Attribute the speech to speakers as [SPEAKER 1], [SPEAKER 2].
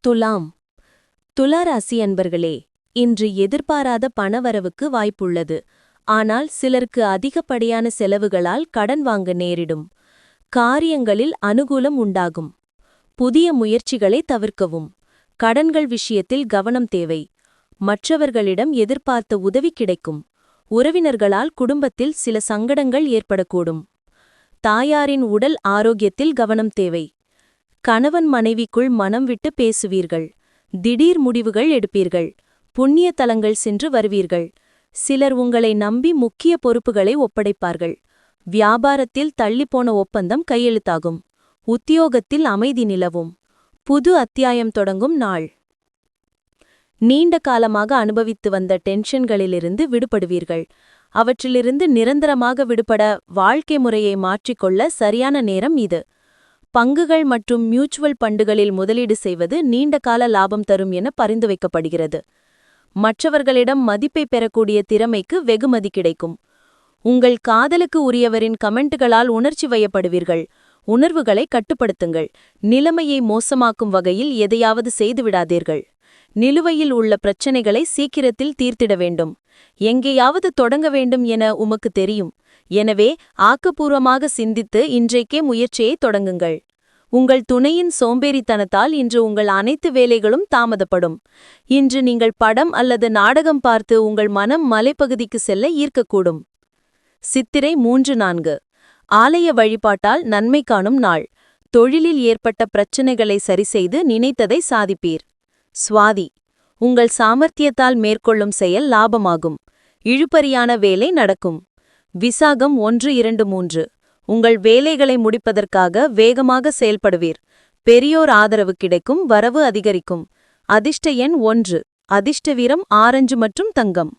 [SPEAKER 1] துலாம். துளாராசி அன்பர்களே, இன்று எதிர்பாராத பணவரவுக்கு வாய்ப்புள்ளது. ஆனால் சிலருக்கு அதிகப்படியான செலவுகளால் கடன் வாங்க நேரிடும். காரியங்களில் அனுகூலம் உண்டாகும். புதிய முயற்சிகளை தவிர்க்கவும். கடன்கள் விஷயத்தில் கவனம் தேவை. மற்றவர்களிடம் எதிர்பார்த்த உதவி கிடைக்கும். உறவினர்களால் குடும்பத்தில் சில சங்கடங்கள் ஏற்படக்கூடும். தாயாரின் உடல் ஆரோக்கியத்தில் கவனம் தேவை. கணவன் மனைவிக்குள் மனம் விட்டு பேசுவீர்கள். திடீர் முடிவுகள் எடுப்பீர்கள். புண்ணிய தலங்கள் சென்று வருவீர்கள். சிலர் உங்களை நம்பி முக்கிய பொறுப்புகளை ஒப்படைப்பார்கள். வியாபாரத்தில் தள்ளிப்போன ஒப்பந்தம் கையெழுத்தாகும். உத்தியோகத்தில் அமைதி நிலவும். புது அத்தியாயம் தொடங்கும் நாள். நீண்ட காலமாக அனுபவித்து வந்த டென்ஷன்களிலிருந்து விடுபடுவீர்கள். அவற்றிலிருந்து நிரந்தரமாக விடுபட வாழ்க்கை முறையை மாற்றிக்கொள்ள சரியான நேரம் இது. பங்குகள் மற்றும் மியூச்சுவல் ஃபண்டுகளில் முதலீடு செய்வது நீண்டகால லாபம் தரும் என பரிந்துரைக்கப்படுகிறது. மற்றவர்களிடம் மதிப்பை பெறக்கூடிய திறமைக்கு வெகுமதி கிடைக்கும். உங்கள் காதலுக்கு உரியவரின் கமெண்ட்டுகளால் உணர்ச்சி வயப்படுவீர்கள். உணர்வுகளை கட்டுப்படுத்துங்கள். நிலைமையை மோசமாக்கும் வகையில் எதையாவது செய்துவிடாதீர்கள். நிலுவையில் உள்ள பிரச்சனைகளை சீக்கிரத்தில் தீர்த்திட வேண்டும். எங்கேயாவது தொடங்க வேண்டும் என உமக்கு தெரியும். எனவே ஆக்கப்பூர்வமாக சிந்தித்து இன்றைக்கே முயற்சியை தொடங்குங்கள். உங்கள் துணையின் சோம்பேறித்தனத்தால் இன்று உங்கள் அனைத்து வேலைகளும் தாமதப்படும். இன்று நீங்கள் படம் அல்லது நாடகம் பார்த்து உங்கள் மனம் மலைப்பகுதிக்கு செல்ல ஈர்க்கக்கூடும். சித்திரை 3-4. ஆலய வழிபாட்டால் நன்மை காணும் நாள். தொழிலில் ஏற்பட்ட பிரச்சினைகளை சரிசெய்து நினைத்ததை சாதிப்பீர். சுவாதி. உங்கள் சாமர்த்தியத்தால் மேற்கொள்ளும் செயல் லாபமாகும். இழுபறியான வேலை நடக்கும். விசாகம் 1-2-3. உங்கள் வேலைகளை முடிப்பதற்காக வேகமாக செயல்படுவீர். பெரியோர் ஆதரவு கிடைக்கும். வரவு அதிகரிக்கும். அதிர்ஷ்ட எண் 1. அதிர்ஷ்ட வீரம் ஆரஞ்சு மற்றும் தங்கம்.